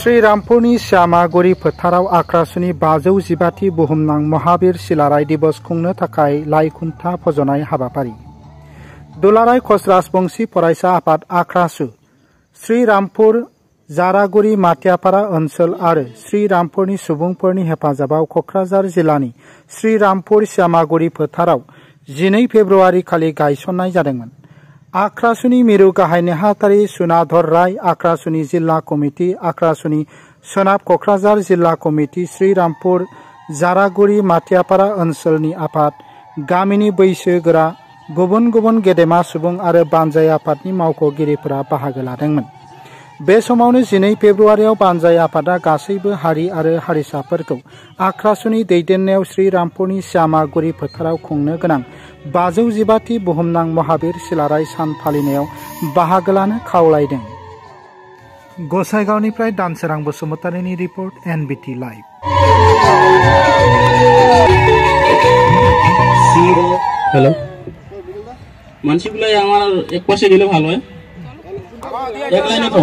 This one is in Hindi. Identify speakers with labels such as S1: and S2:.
S1: श्रीरामपुरनि श्यामागुरि फोथाराव आख्रासुनि 515थि बुहुमनां महावीर सिलाराय दिवस खुंनो थाखाय लाइ खुन्था फज'नाय हाबाफारि। दुलाराय कच राजबंशी फरायसा आफाद आख्रासु, श्रीरामपुर, जारागुरि माटियापारा ओनसोल आरो श्रीरामपुरनि सुबुंफोरनि हेफाजाबाव कक्राझार जिल्लानि श्रीरामपुर श्यामागुरि फोथाराव 12 फेब्रुवारि खालि गायसननाय जादोंमोन। आख्रासुनि मिरु गाहाय नेहाथारि सुनाधर राय, आख्रासुनि जिल्ला कमिटि, आख्रासुनि सोनाब कक्राझार जिल्ला कमिटि, श्रीरामपुर, जारागुरि माटियापारा ओनसोलनि आफाद, गामिनि बैसोगोरा, गुबुन गुबुन गेदेमा सुबुं आरो बानजाय आफादनि मावख'गिरिफोरा बाहागो लादोंमोन। बे समावनो 12 फेब्रुवारियाव बानजाय आफादा गासैबो हारि आरो हारिसाफोरखौ आख्रासुनि दैदेननायाव श्रीरामपुरनि श्यामागुरि फोथाराव खुंनो गोनां 515थि बुहुमनां महावीर सिलाराय सान फालिनायाव बाहागो लानो खावलायदों। गसाइगावनिफ्राय दानसोरां बसुमतारिनि रिपर्ट, NBT लाइभ।
S2: हेलो, मानसिগুলাই আমার এক পাশে গেলে ভালো হয়, এক লাইনে তো